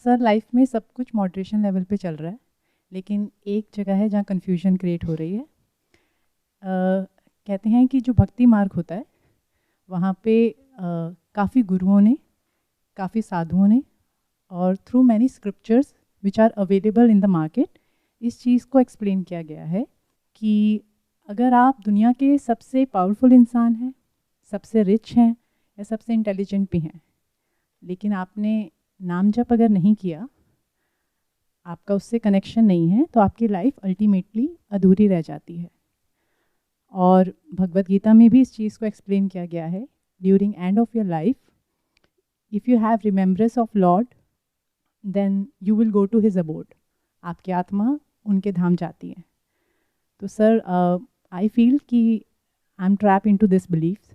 Sir life में सब कुछ मॉडरेशन लेवल पे चल रहा है, लेकिन एक जगह है जहाँ कन्फ्यूजन क्रिएट हो रही है। कहते हैं कि जो भक्ति मार्ग होता है वहाँ पे काफ़ी गुरुओं ने, काफ़ी साधुओं ने और through many scriptures which are available in the market इस चीज़ को एक्सप्लेन किया गया है कि अगर आप दुनिया के सबसे पावरफुल इंसान हैं, सबसे रिच हैं या सबसे इंटेलिजेंट भी हैं, लेकिन आपने नाम जप अगर नहीं किया, आपका उससे कनेक्शन नहीं है, तो आपकी लाइफ अल्टीमेटली अधूरी रह जाती है। और भगवत गीता में भी इस चीज़ को एक्सप्लेन किया गया है, during end of your life if you have remembrance of Lord then you will go to his abode. आपकी आत्मा उनके धाम जाती है। तो सर आई फील कि I am trap in to this believes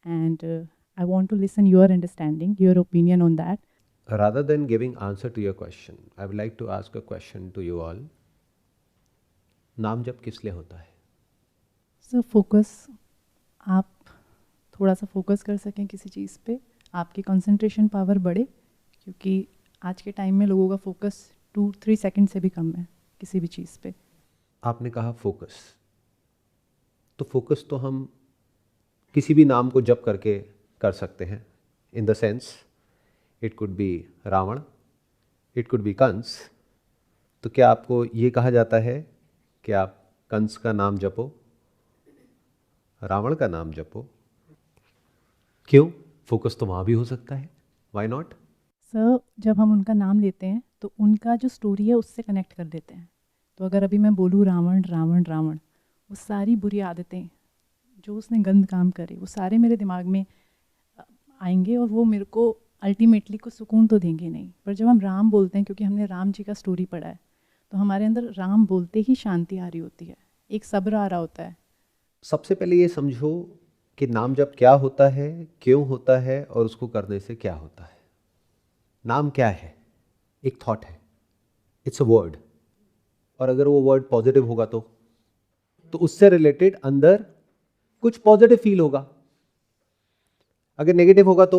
and I want to listen your understanding, your opinion on that. Rather than giving answer to your question, I would like to ask a question to you all. नाम जप किस लिए होता है? Sir focus, आप थोड़ा सा focus कर सकें किसी चीज़ पे, आपकी कंसंट्रेशन पावर बढ़े, क्योंकि आज के टाइम में लोगों का फोकस 2-3 सेकंड से भी कम है किसी भी चीज़ पे। आपने कहा फोकस, तो फोकस तो हम किसी भी नाम को जप करके कर सकते हैं। In the sense it could be Ravan, it could be Kans. तो क्या आपको ये कहा जाता है कि आप कंस का नाम जपो, रावण का नाम जपो? क्यों? फोकस तो वहाँ भी हो सकता है, व्हाई नॉट? सर जब हम उनका नाम लेते हैं तो उनका जो स्टोरी है उससे कनेक्ट कर देते हैं। तो अगर अभी मैं बोलूँ रावण रावण रावण, वो सारी बुरी आदतें जो उसने गंद काम करे वो सारे मेरे दिमाग में आएंगे और वो मेरे को अल्टीमेटली को सुकून तो देंगे नहीं। पर जब हम राम बोलते हैं, क्योंकि हमने राम जी का स्टोरी पढ़ा है, तो हमारे अंदर राम बोलते ही शांति आ रही होती है, एक सब्र आ रहा होता है। सबसे पहले ये समझो कि नाम जप क्या होता है, क्यों होता है और उसको करने से क्या होता है। नाम क्या है? एक थॉट है, इट्स अ वर्ड। और अगर वो वर्ड पॉजिटिव होगा तो उससे रिलेटेड अंदर कुछ पॉजिटिव फील होगा। अगर नेगेटिव होगा तो,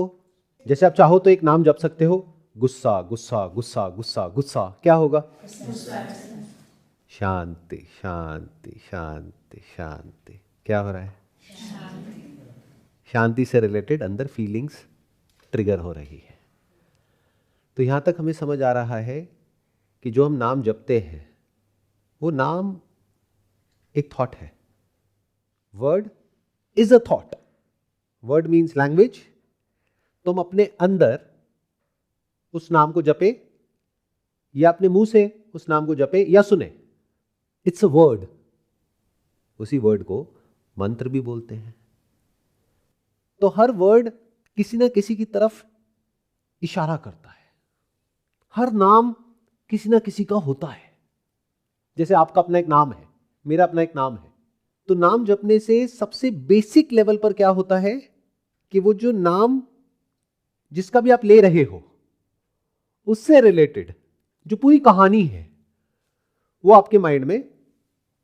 जैसे आप चाहो तो एक नाम जप सकते हो, गुस्सा गुस्सा गुस्सा गुस्सा गुस्सा, क्या होगा? शांति शांति शांति शांति। क्या हो रहा है? शांति से रिलेटेड अंदर फीलिंग्स ट्रिगर हो रही है। तो यहां तक हमें समझ आ रहा है कि जो हम नाम जपते हैं वो नाम एक थॉट है। Word is a thought, word means language. तो हम अपने अंदर उस नाम को जपे या अपने मुंह से उस नाम को जपे या सुने, इट्स अ वर्ड। उसी वर्ड को मंत्र भी बोलते हैं। तो हर वर्ड किसी ना किसी की तरफ इशारा करता है। हर नाम किसी ना किसी का होता है। जैसे आपका अपना एक नाम है, मेरा अपना एक नाम है। तो नाम जपने से सबसे बेसिक लेवल पर क्या होता है कि वो जो नाम जिसका भी आप ले रहे हो उससे रिलेटेड जो पूरी कहानी है वो आपके माइंड में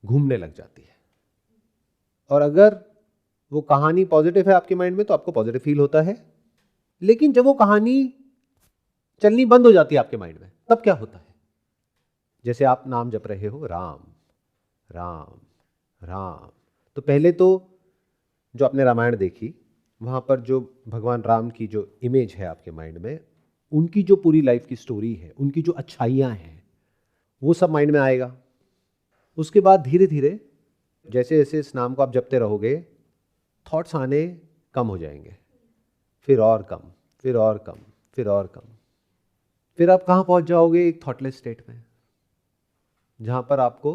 घूमने लग जाती है। और अगर वो कहानी पॉजिटिव है आपके माइंड में तो आपको पॉजिटिव फील होता है। लेकिन जब वो कहानी चलनी बंद हो जाती है आपके माइंड में, तब क्या होता है? जैसे आप नाम जप रहे हो, राम राम राम, तो पहले तो जो आपने रामायण देखी वहां पर जो भगवान राम की जो इमेज है आपके माइंड में, उनकी जो पूरी लाइफ की स्टोरी है, उनकी जो अच्छाइयां हैं, वो सब माइंड में आएगा। उसके बाद धीरे धीरे जैसे जैसे इस नाम को आप जपते रहोगे, थॉट्स आने कम हो जाएंगे, फिर और कम, फिर और कम, फिर और कम। फिर आप कहाँ पहुंच जाओगे? एक थॉटलेस स्टेट में, जहां पर आपको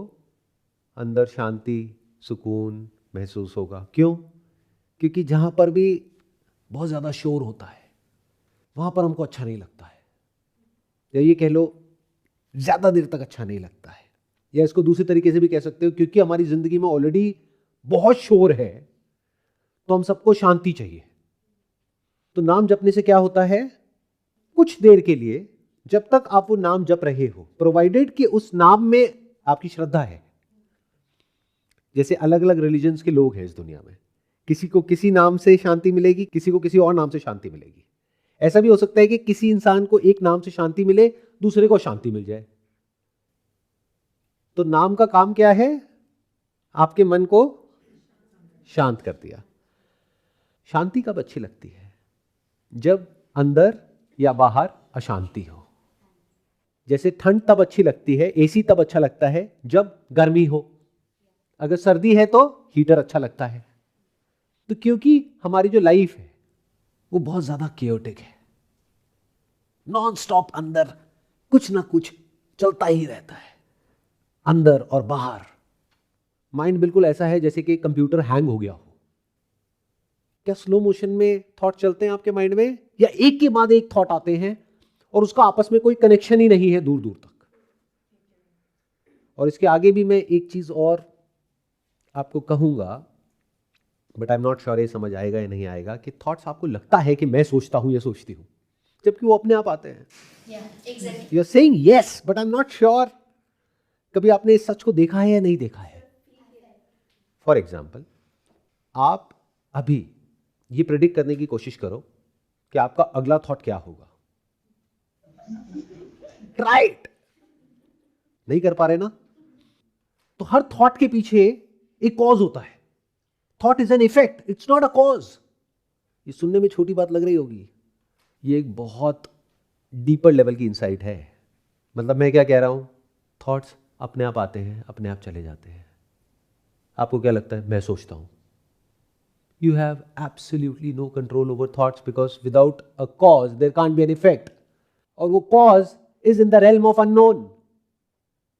अंदर शांति, सुकून महसूस होगा। क्यों? क्योंकि जहां पर भी बहुत ज्यादा शोर होता है वहां पर हमको अच्छा नहीं लगता है, या ये कह लो ज्यादा देर तक अच्छा नहीं लगता है। या इसको दूसरे तरीके से भी कह सकते हो, क्योंकि हमारी जिंदगी में ऑलरेडी बहुत शोर है तो हम सबको शांति चाहिए। तो नाम जपने से क्या होता है, कुछ देर के लिए जब तक आप वो नाम जप रहे हो, प्रोवाइडेड कि उस नाम में आपकी श्रद्धा है। जैसे अलग अलग रिलीजन्स के लोग हैं इस दुनिया में, किसी को किसी नाम से शांति मिलेगी, किसी को किसी और नाम से शांति मिलेगी। ऐसा भी हो सकता है कि किसी इंसान को एक नाम से शांति मिले, दूसरे को शांति मिल जाए। तो नाम का काम क्या है? आपके मन को शांत कर दिया। शांति कब अच्छी लगती है? जब अंदर या बाहर अशांति हो। जैसे ठंड तब अच्छी लगती है, एसी तब अच्छा लगता है जब गर्मी हो। अगर सर्दी है तो हीटर अच्छा लगता है। तो क्योंकि हमारी जो लाइफ है वो बहुत ज्यादा केओटिक है, नॉन स्टॉप अंदर कुछ ना कुछ चलता ही रहता है, अंदर और बाहर। माइंड बिल्कुल ऐसा है जैसे कि कंप्यूटर हैंग हो गया हो। क्या स्लो मोशन में थॉट चलते हैं आपके माइंड में, या एक के बाद एक थॉट आते हैं और उसका आपस में कोई कनेक्शन ही नहीं है दूर दूर तक? और इसके आगे भी मैं एक चीज और आपको कहूंगा, but I am not sure ये समझ आएगा या नहीं आएगा, कि थॉट्स आपको लगता है कि मैं सोचता हूं या सोचती हूं, जबकि वो अपने आप आते हैं। You are saying yes but I am not sure. कभी आपने इस सच को देखा है या नहीं देखा है? फॉर एग्जाम्पल, आप अभी ये प्रेडिक्ट करने की कोशिश करो कि आपका अगला थॉट क्या होगा। Try it. नहीं कर पा रहे ना? तो हर थॉट के पीछे एक कॉज होता है। Thought is an effect, it's not a cause. ये सुनने में छोटी बात लग रही होगी, ये एक बहुत डीपर लेवल की इंसाइट है। मतलब मैं क्या कह रहा हूं, थॉट्स अपने आप आते हैं, अपने आप चले जाते हैं। आपको क्या लगता है? मैं सोचता हूं। You have absolutely no control over thoughts because without a cause there can't be an effect. और वो cause is in the realm of unknown.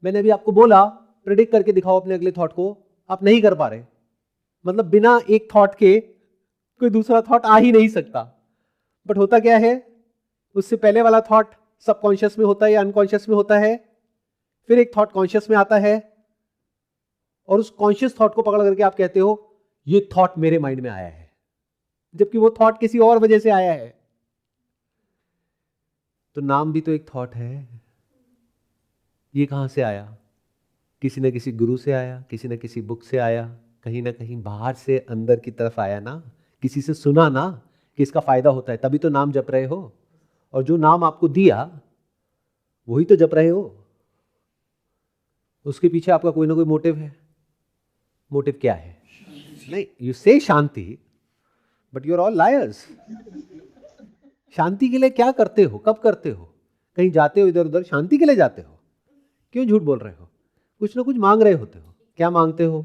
मैंने अभी आपको बोला प्रेडिक्ट करके दिखाओ अपने अगले थॉट को, आप नहीं कर पा रहे। मतलब बिना एक थॉट के कोई दूसरा थॉट आ ही नहीं सकता। बट होता क्या है, उससे पहले वाला थॉट सबकॉन्शियस में होता है या अनकॉन्शियस में होता है, फिर एक थॉट कॉन्शियस में आता है, और उस कॉन्शियस थॉट को पकड़ करके आप कहते हो ये थॉट मेरे माइंड में आया है, जबकि वो थॉट किसी और वजह से आया है। तो नाम भी तो एक थॉट है। ये कहां से आया? किसी न किसी गुरु से आया, किसी न किसी बुक से आया, कहीं ना कहीं बाहर से अंदर की तरफ आया ना। किसी से सुना ना कि इसका फायदा होता है, तभी तो नाम जप रहे हो। और जो नाम आपको दिया वही तो जप रहे हो। उसके पीछे आपका कोई ना कोई मोटिव है। मोटिव क्या है? नहीं, you say shanti, but you are all liars. शांति के लिए क्या करते हो, कब करते हो? कहीं जाते हो इधर उधर, शांति के लिए जाते हो? क्यों झूठ बोल रहे हो? कुछ ना कुछ मांग रहे होते हो। क्या मांगते हो?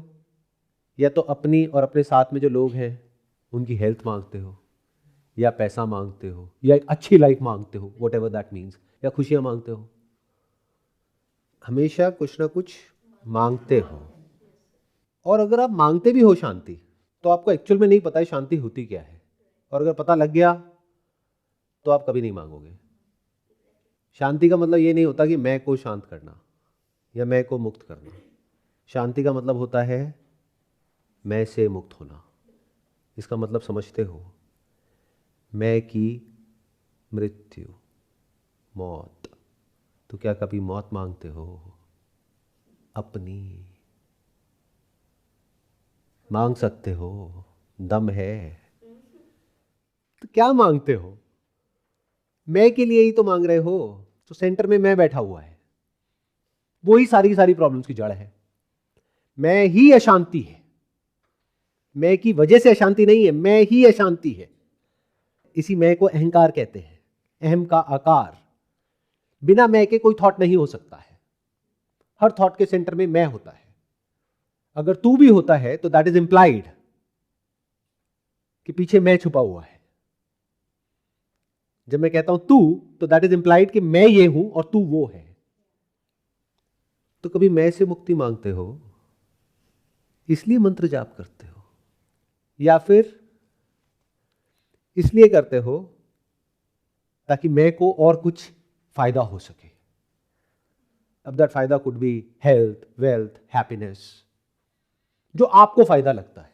या तो अपनी और अपने साथ में जो लोग हैं उनकी हेल्थ मांगते हो, या पैसा मांगते हो, या एक अच्छी लाइफ मांगते हो, वट एवर दैट मीन्स, या खुशियां मांगते हो। हमेशा कुछ ना कुछ मांगते हो। और अगर आप मांगते भी हो शांति, तो आपको एक्चुअल में नहीं पता है शांति होती क्या है। और अगर पता लग गया तो आप कभी नहीं मांगोगे। शांति का मतलब ये नहीं होता कि मैं को शांत करना या मैं को मुक्त करना। शांति का मतलब होता है मैं से मुक्त होना। इसका मतलब समझते हो? मैं की मृत्यु, मौत। तो क्या कभी मौत मांगते हो? अपनी मांग सकते हो, दम है। तो क्या मांगते हो? मैं के लिए ही तो मांग रहे हो। तो सेंटर में मैं बैठा हुआ है, वही सारी सारी प्रॉब्लम्स की जड़ है। मैं ही अशांति है। मैं की वजह से अशांति नहीं है, मैं ही अशांति है। इसी मैं को अहंकार कहते हैं, अहम का आकार। बिना मैं के कोई थॉट नहीं हो सकता है। हर थॉट के सेंटर में मैं होता है। अगर तू भी होता है तो दैट इज इंप्लाइड कि पीछे मैं छुपा हुआ है। जब मैं कहता हूं तू, तो दैट इज इंप्लाइड कि मैं ये हूं और तू वो है। तो कभी मैं से मुक्ति मांगते हो, इसलिए मंत्र जाप करते हो, या फिर इसलिए करते हो ताकि मैं को और कुछ फायदा हो सके। अब दैट फायदा could be health, wealth, happiness, जो आपको फायदा लगता है।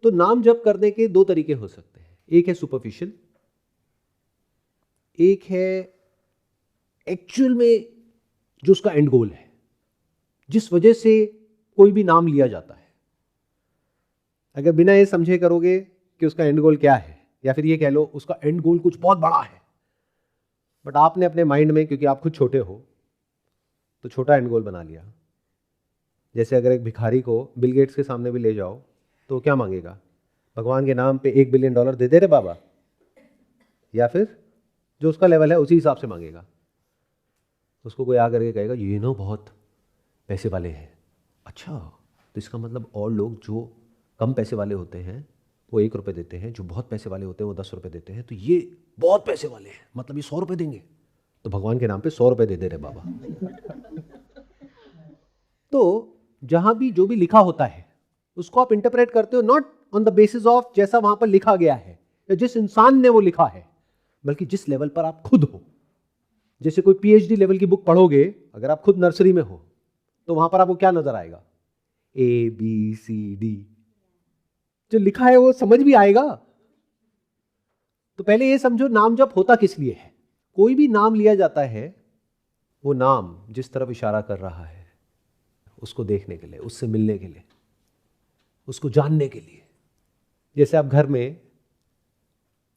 तो नाम जप करने के दो तरीके हो सकते हैं। एक है सुपरफिशियल, एक है एक्चुअल में जो उसका एंड गोल है, जिस वजह से कोई भी नाम लिया जाता है। अगर बिना ये समझे करोगे कि उसका एंड गोल क्या है, या फिर ये कह लो उसका एंड गोल कुछ बहुत बड़ा है, बट आपने अपने माइंड में, क्योंकि आप खुद छोटे हो, तो छोटा एंड गोल बना लिया। जैसे अगर एक भिखारी को बिल गेट्स के सामने भी ले जाओ तो क्या मांगेगा? भगवान के नाम पे $1 बिलियन दे दे रे बाबा, या फिर जो उसका लेवल है उसी हिसाब से मांगेगा। उसको कोई आकर के कहेगा ये ना बहुत पैसे वाले हैं। अच्छा, तो इसका मतलब और लोग जो कम पैसे वाले होते हैं वो ₹1 देते हैं, जो बहुत पैसे वाले होते हैं वो ₹10 देते हैं, तो ये बहुत पैसे वाले हैं, मतलब ये ₹100 देंगे, तो भगवान के नाम पे ₹100 दे दे रे बाबा। तो जहां भी जो भी लिखा होता है उसको आप इंटरप्रेट करते हो not on the basis of जैसा वहां पर लिखा गया है या जिस इंसान ने वो लिखा है, बल्कि जिस लेवल पर आप खुद हो। जैसे कोई PhD लेवल की बुक पढ़ोगे, अगर आप खुद नर्सरी में हो तो वहां पर आपको क्या नजर आएगा? ABCD, जो लिखा है वो समझ भी आएगा। तो पहले ये समझो नाम जप होता किस लिए है। कोई भी नाम लिया जाता है, वो नाम जिस तरफ इशारा कर रहा है उसको देखने के लिए, उससे मिलने के लिए, उसको जानने के लिए। जैसे आप घर में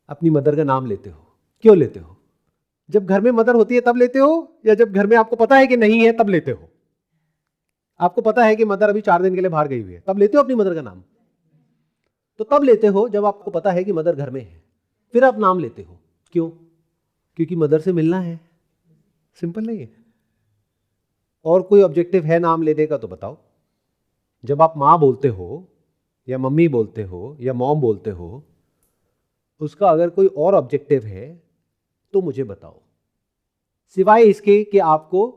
अपनी मदर का नाम लेते हो, क्यों लेते हो? जब घर में मदर होती है तब लेते हो, या जब घर में आपको पता है कि नहीं है तब लेते हो? आपको पता है कि मदर अभी 4 दिन के लिए बाहर गई हुई है, तब लेते हो अपनी मदर का नाम? तो तब लेते हो जब आपको पता है कि मदर घर में है, फिर आप नाम लेते हो। क्यों? क्योंकि मदर से मिलना है। सिंपल नहीं है? और कोई ऑब्जेक्टिव है नाम लेने का तो बताओ। जब आप माँ बोलते हो या मम्मी बोलते हो या मॉम बोलते हो, उसका अगर कोई और ऑब्जेक्टिव है तो मुझे बताओ, सिवाय इसके कि आपको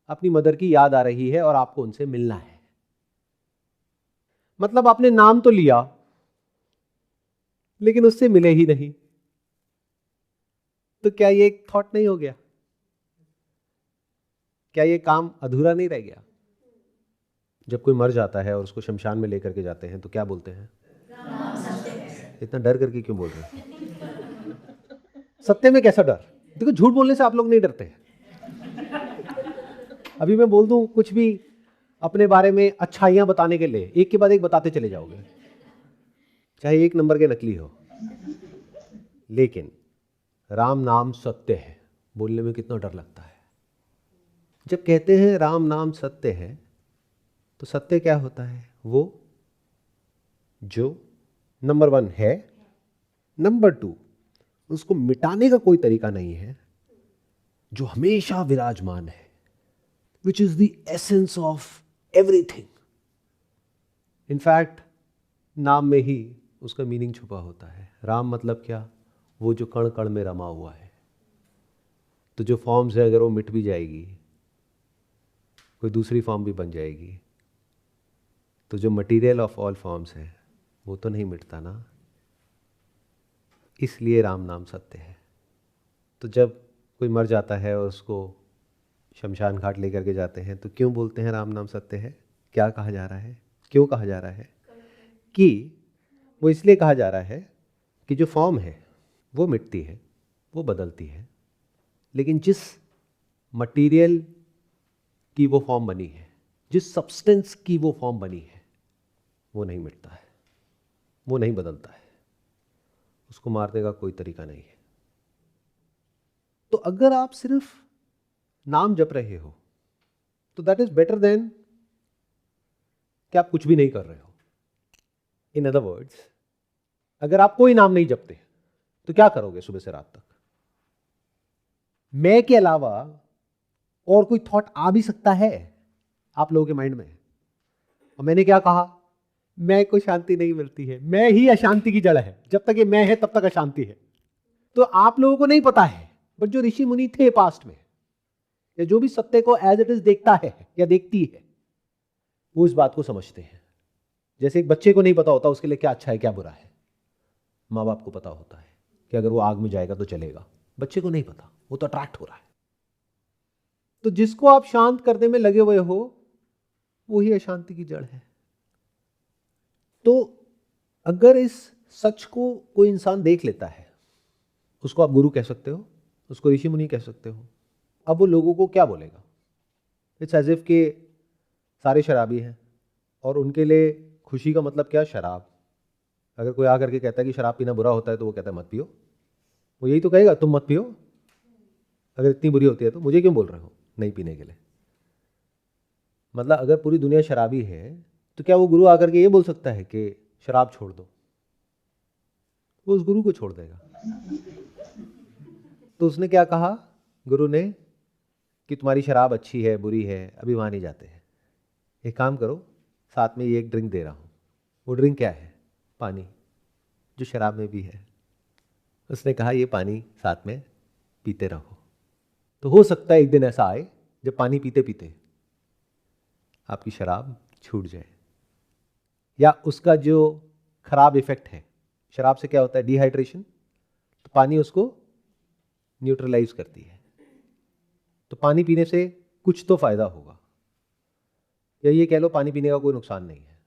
अपनी मदर की याद आ रही है और आपको उनसे मिलना है। मतलब आपने नाम तो लिया लेकिन उससे मिले ही नहीं, तो क्या ये एक थॉट नहीं हो गया? क्या ये काम अधूरा नहीं रह गया? जब कोई मर जाता है और उसको शमशान में लेकर के जाते हैं तो क्या बोलते हैं? इतना डर करके क्यों बोल रहे हैं? सत्य में कैसा डर? देखो, झूठ बोलने से आप लोग नहीं डरते। अभी मैं बोल दूं कुछ भी अपने बारे में अच्छाइयां बताने के लिए, एक के बाद एक बताते चले जाओगे, चाहे 1 नंबर के नकली हो। लेकिन राम नाम सत्य है बोलने में कितना डर लगता है। जब कहते हैं राम नाम सत्य है, तो सत्य क्या होता है? वो जो नंबर 1 है, नंबर 2 उसको मिटाने का कोई तरीका नहीं है, जो हमेशा विराजमान है, which is the essence of everything. In fact नाम में ही उसका मीनिंग छुपा होता है। राम मतलब क्या? वो जो कण कण में रमा हुआ है। तो जो फॉर्म्स है अगर वो मिट भी जाएगी, कोई दूसरी फॉर्म भी बन जाएगी, तो जो मटीरियल ऑफ ऑल फॉर्म्स है वो तो नहीं मिटता ना। इसलिए राम नाम सत्य है। तो जब कोई मर जाता है और उसको शमशान घाट लेकर के जाते हैं तो क्यों बोलते हैं राम नाम सत्य है? क्या कहा जा रहा है? क्यों कहा जा रहा है? कि वो इसलिए कहा जा रहा है कि जो फॉर्म है वो मिटती है, वो बदलती है, लेकिन जिस मटीरियल की वो फॉर्म बनी है, जिस सब्सटेंस की वो फॉर्म बनी है, वो नहीं मिटता है, वो नहीं बदलता है, उसको मारने का कोई तरीका नहीं है। तो अगर आप सिर्फ नाम जप रहे हो तो दैट इज बेटर देन कि आप कुछ भी नहीं कर रहे हो। इन अदर वर्ड्स, अगर आप कोई नाम नहीं जपते तो क्या करोगे सुबह से रात तक? मैं के अलावा और कोई थॉट आ भी सकता है आप लोगों के माइंड में? और मैंने क्या कहा? मैं को शांति नहीं मिलती है, मैं ही अशांति की जड़ है। जब तक ये मैं है तब तक अशांति है। तो आप लोगों को नहीं पता है, बट जो ऋषि मुनि थे पास्ट में, या जो भी सत्य को एज इट इज देखता है या देखती है, वो इस बात को समझते हैं। जैसे एक बच्चे को नहीं पता होता उसके लिए क्या अच्छा है क्या बुरा है, माँ बाप को पता होता है कि अगर वो आग में जाएगा तो चलेगा। बच्चे को नहीं पता, वो तो अट्रैक्ट हो रहा है। तो जिसको आप शांत करने में लगे हुए हो वही अशांति की जड़ है। तो अगर इस सच को कोई इंसान देख लेता है, उसको आप गुरु कह सकते हो, उसको ऋषि मुनि कह सकते हो। अब वो लोगों को क्या बोलेगा? इट्स एज इफ के सारे शराबी हैं और उनके लिए खुशी का मतलब क्या? शराब। अगर कोई आकर के कहता है कि शराब पीना बुरा होता है तो वो कहता है मत पियो। वो यही तो कहेगा, तुम मत पियो। अगर इतनी बुरी होती है तो मुझे क्यों बोल रहे हो नहीं पीने के लिए? मतलब अगर पूरी दुनिया शराबी है तो क्या वो गुरु आकर के ये बोल सकता है कि शराब छोड़ दो? वो उस गुरु को छोड़ देगा। तो उसने क्या कहा गुरु ने कि तुम्हारी शराब अच्छी है बुरी है, अभी वहां नहीं जाते हैं, एक काम करो, साथ में ये एक ड्रिंक दे रहा हूं। वो ड्रिंक क्या है? पानी, जो शराब में भी है। उसने कहा ये पानी साथ में पीते रहो। तो हो सकता है एक दिन ऐसा आए जब पानी पीते पीते आपकी शराब छूट जाए, या उसका जो खराब इफेक्ट है, शराब से क्या होता है डिहाइड्रेशन, तो पानी उसको न्यूट्रलाइज करती है। तो पानी पीने से कुछ तो फायदा होगा, या ये कह लो पानी पीने का कोई नुकसान नहीं है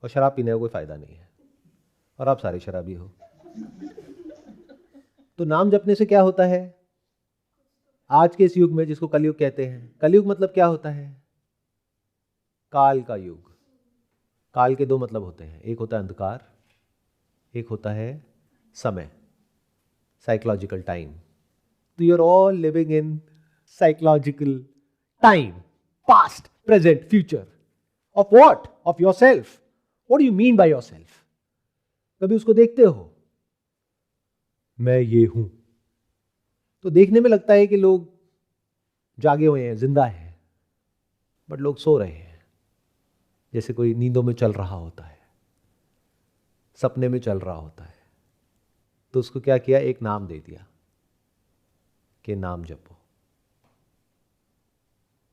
और शराब पीने का कोई फायदा नहीं है, और आप सारे शराबी हो। तो नाम जपने से क्या होता है आज के इस युग में, जिसको कलयुग कहते हैं? कलयुग मतलब क्या होता है? काल का युग। काल के दो मतलब होते हैं, एक होता है अंधकार, एक होता है समय, साइकोलॉजिकल टाइम। तो you are all living in psychological time, past present future. Of what? Of yourself. What do you mean by yourself? कभी उसको देखते हो? मैं ये हूं। तो देखने में लगता है कि लोग जागे हुए हैं, जिंदा हैं, बट लोग सो रहे हैं, जैसे कोई नींदों में चल रहा होता है, सपने में चल रहा होता है। तो उसको क्या किया? एक नाम दे दिया कि नाम जपो।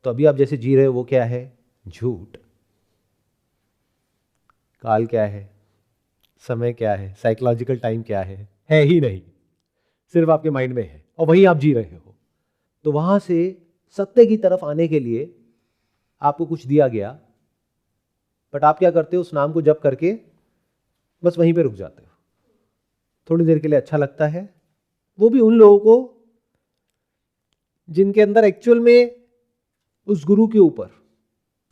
तो अभी आप जैसे जी रहे हो वो क्या है? झूठ। काल क्या है? समय क्या है? साइकोलॉजिकल टाइम क्या है ही नहीं, सिर्फ आपके माइंड में है, और वहीं आप जी रहे हो। तो वहां से सत्य की तरफ आने के लिए आपको कुछ दिया गया, बट आप क्या करते हो? उस नाम को जप करके बस वहीं पे रुक जाते हो। थोड़ी देर के लिए अच्छा लगता है, वो भी उन लोगों को जिनके अंदर एक्चुअल में उस गुरु के ऊपर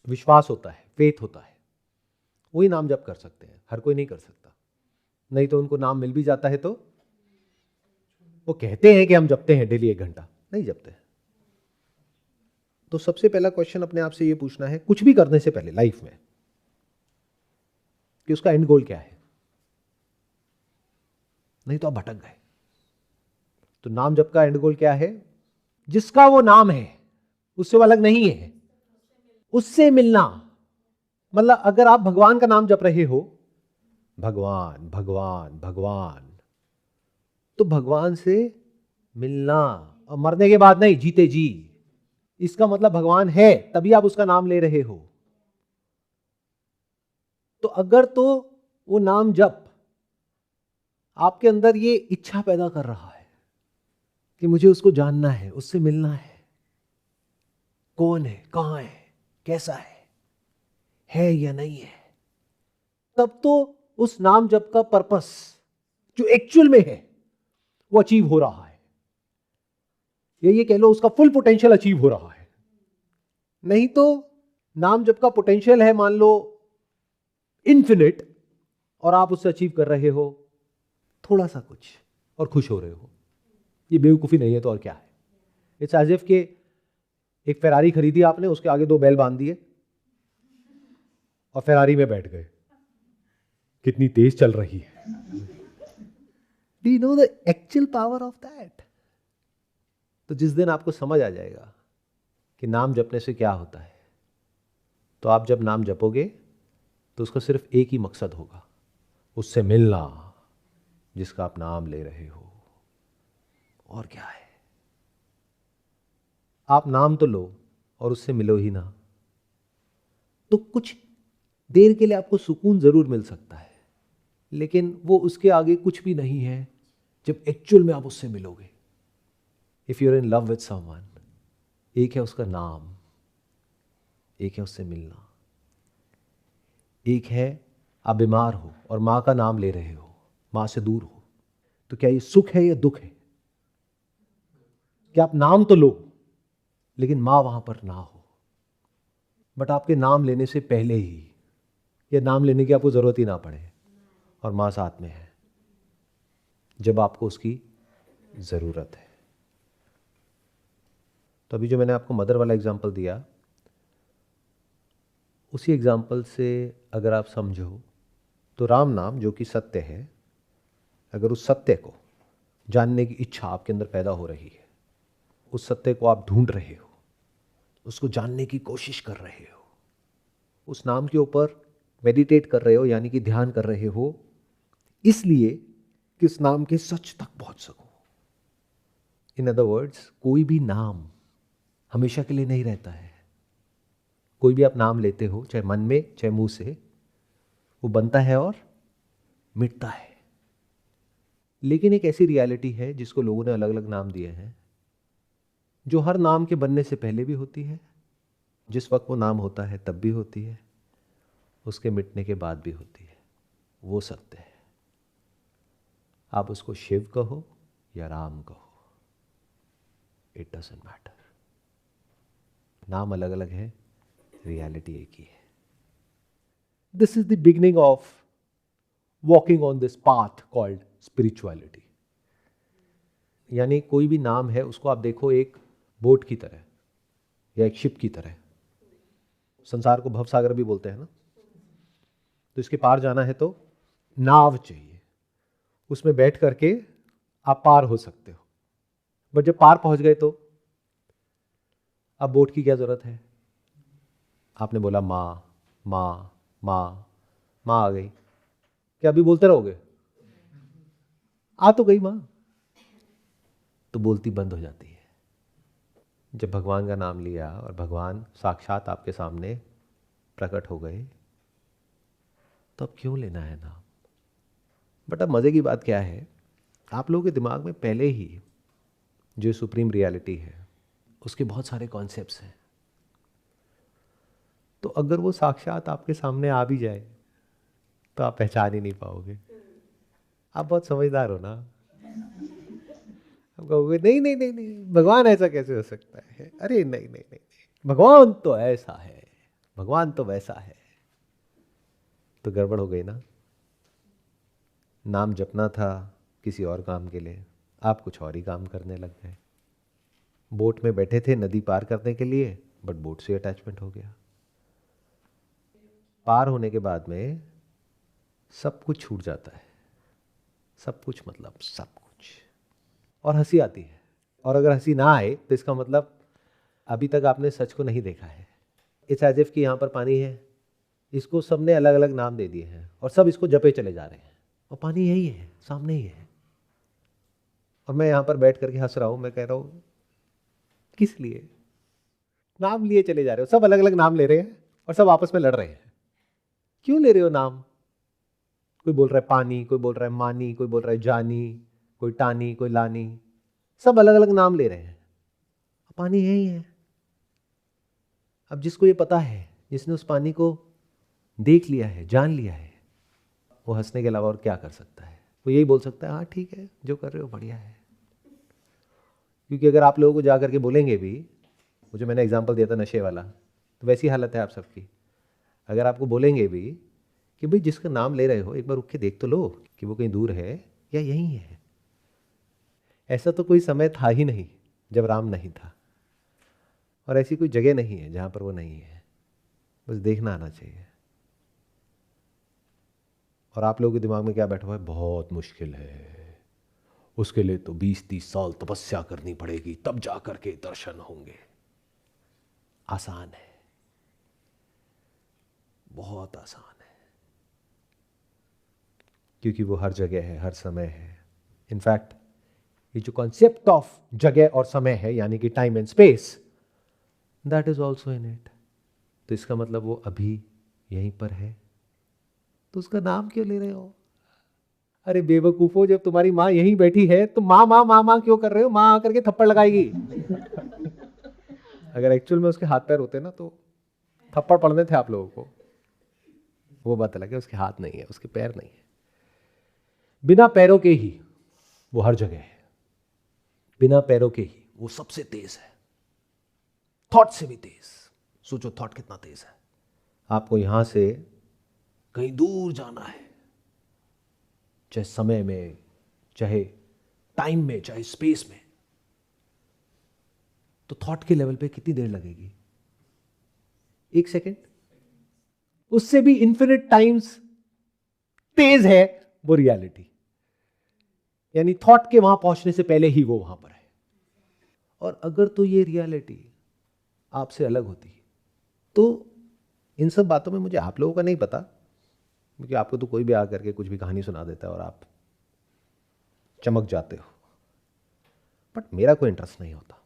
विश्वास होता है, फेथ होता है, वही नाम जप कर सकते हैं। हर कोई नहीं कर सकता, नहीं तो उनको नाम मिल भी जाता है तो वो कहते हैं कि हम जपते हैं डेली 1 घंटा, नहीं जपते। तो सबसे पहला क्वेश्चन अपने आप से ये पूछना है कुछ भी करने से पहले लाइफ में, कि उसका एंड गोल क्या है, नहीं तो आप भटक गए। तो नाम जप का एंड गोल क्या है? जिसका वो नाम है उससे वो अलग नहीं है, उससे मिलना। मतलब अगर आप भगवान का नाम जप रहे हो, भगवान भगवान भगवान, तो भगवान से मिलना, और मरने के बाद नहीं, जीते जी। इसका मतलब भगवान है तभी आप उसका नाम ले रहे हो। तो अगर तो वो नाम जप आपके अंदर ये इच्छा पैदा कर रहा है कि मुझे उसको जानना है, उससे मिलना है, कौन है, कहां है, कैसा है या नहीं है, तब तो उस नाम जप का पर्पस जो एक्चुअल में है वो अचीव हो रहा है, या ये कह लो उसका फुल पोटेंशियल अचीव हो रहा है। नहीं तो नाम जप का पोटेंशियल है मान लो इन्फिनिट, और आप उससे अचीव कर रहे हो थोड़ा सा कुछ और खुश हो रहे हो, ये बेवकूफी नहीं है तो और क्या है? इट्स एज इफ के एक फेरारी खरीदी आपने, उसके आगे 2 बैल बांध दिए और फेरारी में बैठ गए, कितनी तेज चल रही है। Do you know the actual power of that? तो जिस दिन आपको समझ आ जाएगा कि नाम जपने से क्या होता है, तो आप जब नाम जपोगे तो उसका सिर्फ एक ही मकसद होगा, उससे मिलना जिसका आप नाम ले रहे हो। और क्या है? आप नाम तो लो और उससे मिलो ही ना, तो कुछ देर के लिए आपको सुकून जरूर मिल सकता है, लेकिन वो उसके आगे कुछ भी नहीं है जब एक्चुअल में आप उससे मिलोगे। If you are in love with someone, एक है उसका नाम, एक है उससे मिलना, एक है आप बीमार हो और मां का नाम ले रहे हो, मां से दूर हो, तो क्या ये सुख है या दुख है? कि आप नाम तो लो लेकिन मां वहां पर ना हो, बट आपके नाम लेने से पहले ही, या नाम लेने की आपको जरूरत ही ना पड़े और मां साथ में है जब आपको उसकी जरूरत है। तो अभी जो मैंने आपको मदर वाला एग्जाम्पल दिया, उसी एग्जाम्पल से अगर आप समझो तो राम नाम जो कि सत्य है, अगर उस सत्य को जानने की इच्छा आपके अंदर पैदा हो रही है, उस सत्य को आप ढूंढ रहे हो, उसको जानने की कोशिश कर रहे हो, उस नाम के ऊपर मेडिटेट कर रहे हो यानी कि ध्यान कर रहे हो, इसलिए कि उस नाम के सच तक पहुंच सको। इन अदर वर्ड्स, कोई भी नाम हमेशा के लिए नहीं रहता है। कोई भी आप नाम लेते हो, चाहे मन में चाहे मुंह से, वो बनता है और मिटता है। लेकिन एक ऐसी रियलिटी है जिसको लोगों ने अलग अलग नाम दिए हैं, जो हर नाम के बनने से पहले भी होती है, जिस वक्त वो नाम होता है तब भी होती है, उसके मिटने के बाद भी होती है। वो सत्य है। आप उसको शिव कहो या राम कहो, इट डजंट मैटर। नाम अलग अलग है, रियलिटी एक ही है। This is the beginning of walking on this path called spirituality. यानी कोई भी नाम है उसको आप देखो एक बोट की तरह या एक शिप की तरह। संसार को भवसागर भी बोलते हैं ना, तो इसके पार जाना है तो नाव चाहिए, उसमें बैठ करके आप पार हो सकते हो। बट जब पार पहुंच गए तो अब बोट की क्या जरूरत है? आपने बोला माँ माँ माँ, माँ आ गई, क्या अभी बोलते रहोगे? आ तो गई माँ, तो बोलती बंद हो जाती है। जब भगवान का नाम लिया और भगवान साक्षात आपके सामने प्रकट हो गए, तो अब क्यों लेना है नाम? बट अब मजे की बात क्या है, आप लोगों के दिमाग में पहले ही जो सुप्रीम रियलिटी है उसके बहुत सारे कॉन्सेप्ट्स हैं। तो अगर वो साक्षात आपके सामने आ भी जाए तो आप पहचान ही नहीं पाओगे। आप बहुत समझदार हो ना, आप कहोगे नहीं नहीं नहीं नहीं, भगवान ऐसा कैसे हो सकता है? अरे नहीं नहीं नहीं, भगवान तो ऐसा है, भगवान तो वैसा है। तो गड़बड़ हो गई ना। नाम जपना था किसी और काम के लिए, आप कुछ और ही काम करने लग गए। बोट में बैठे थे नदी पार करने के लिए, बट बोट से अटैचमेंट हो गया। पार होने के बाद में सब कुछ छूट जाता है, सब कुछ मतलब सब कुछ, और हंसी आती है। और अगर हंसी ना आए तो इसका मतलब अभी तक आपने सच को नहीं देखा है। इट्स एज इफ कि यहाँ पर पानी है, इसको सबने अलग अलग नाम दे दिए हैं और सब इसको जपे चले जा रहे हैं, और पानी यही है, सामने ही है। और मैं यहाँ पर बैठ करके हंस रहा हूँ, मैं कह रहा हूँ किस लिए? नाम लिए चले जा रहे हो, सब अलग अलग नाम ले रहे हैं और सब आपस में लड़ रहे हैं। क्यों ले रहे हो नाम? कोई बोल रहा है पानी, कोई बोल रहा है मानी, कोई बोल रहा है जानी, कोई टानी, कोई लानी, सब अलग अलग नाम ले रहे हैं। पानी यही है। अब जिसको ये पता है, जिसने उस पानी को देख लिया है, जान लिया है, वो हंसने के अलावा और क्या कर सकता है? वो यही बोल सकता है हाँ ठीक है, जो कर रहे हो बढ़िया है। क्योंकि अगर आप लोगों को जा करके बोलेंगे भी, वो जो मैंने एग्जांपल दिया था नशे वाला, तो वैसी हालत है आप सबकी। अगर आपको बोलेंगे भी कि भाई जिसका नाम ले रहे हो एक बार रुक के देख तो लो कि वो कहीं दूर है या यहीं है। ऐसा तो कोई समय था ही नहीं जब राम नहीं था, और ऐसी कोई जगह नहीं है जहां पर वो नहीं है। बस देखना आना चाहिए। और आप लोगों के दिमाग में क्या बैठा हुआ है? बहुत मुश्किल है, उसके लिए तो 20-30 साल तपस्या करनी पड़ेगी, तब जा करके दर्शन होंगे। आसान है, बहुत आसान है, क्योंकि वो हर जगह है, हर समय है। इनफैक्ट ये जो कॉन्सेप्ट ऑफ जगह और समय है, यानी कि time and space, that is also in it. तो इसका मतलब वो अभी यहीं पर है, तो उसका नाम क्यों ले रहे हो? अरे बेवकूफो, जब तुम्हारी माँ यहीं बैठी है तो माँ माँ माँ माँ क्यों कर रहे हो? माँ आकर के थप्पड़ लगाएगी। अगर एक्चुअल में उसके हाथ पैर होते ना तो थप्पड़ पड़ने थे आप लोगों को। वो बात अलग है, उसके हाथ नहीं है, उसके पैर नहीं है। बिना पैरों के ही वो हर जगह है, बिना पैरों के ही वो सबसे तेज है, थॉट से भी तेज। सोचो थॉट कितना तेज है। आपको यहां से कहीं दूर जाना है, चाहे समय में, चाहे टाइम में, चाहे स्पेस में, तो थॉट के लेवल पे कितनी देर लगेगी? 1 सेकेंड। उससे भी इन्फिनिट टाइम्स तेज है वो रियलिटी, यानी थॉट के वहां पहुंचने से पहले ही वो वहां पर है। और अगर तो ये रियलिटी आपसे अलग होती तो इन सब बातों में मुझे आप लोगों का नहीं पता, क्योंकि आपको तो कोई भी आकर के कुछ भी कहानी सुना देता है और आप चमक जाते हो, बट मेरा कोई इंटरेस्ट नहीं होता।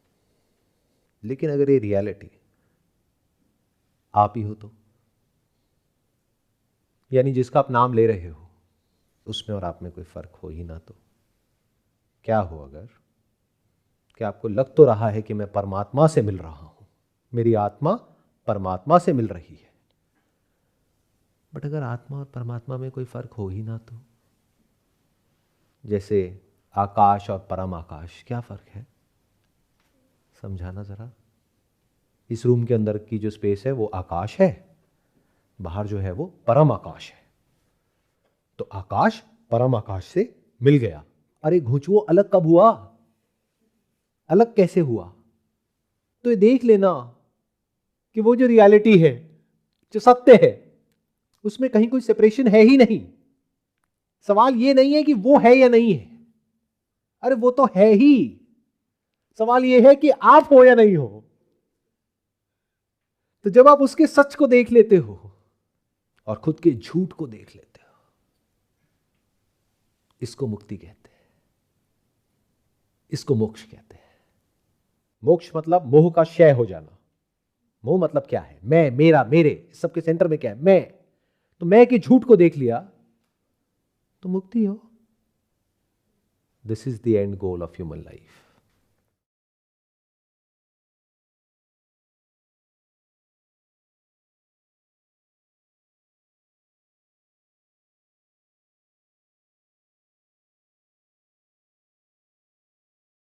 लेकिन अगर ये रियलिटी आप ही हो तो, यानी जिसका आप नाम ले रहे हो उसमें और आप में कोई फर्क हो ही ना, तो क्या हो अगर कि आपको लग तो रहा है कि मैं परमात्मा से मिल रहा हूं, मेरी आत्मा परमात्मा से मिल रही है, बट अगर आत्मा और परमात्मा में कोई फर्क हो ही ना, तो जैसे आकाश और परम आकाश, क्या फर्क है? समझाना जरा। इस रूम के अंदर की जो स्पेस है वो आकाश है, बाहर जो है वो परम आकाश है। तो आकाश परम आकाश से मिल गया। अरे घुंचुओ, अलग कब हुआ? अलग कैसे हुआ? तो ये देख लेना कि वो जो रियलिटी है, जो सत्य है, उसमें कहीं कोई सेपरेशन है ही नहीं। सवाल ये नहीं है कि वो है या नहीं है, अरे वो तो है ही। सवाल ये है कि आप हो या नहीं हो। तो जब आप उसके सच को देख लेते हो और खुद के झूठ को देख लेते हो, इसको मुक्ति कहते हैं, इसको मोक्ष कहते हैं। मोक्ष मतलब मोह का क्षय हो जाना। मोह मतलब क्या है? मैं, मेरा, मेरे, सबके सेंटर में क्या है? मैं। तो मैं के झूठ को देख लिया तो मुक्ति हो। This is the end goal of human life.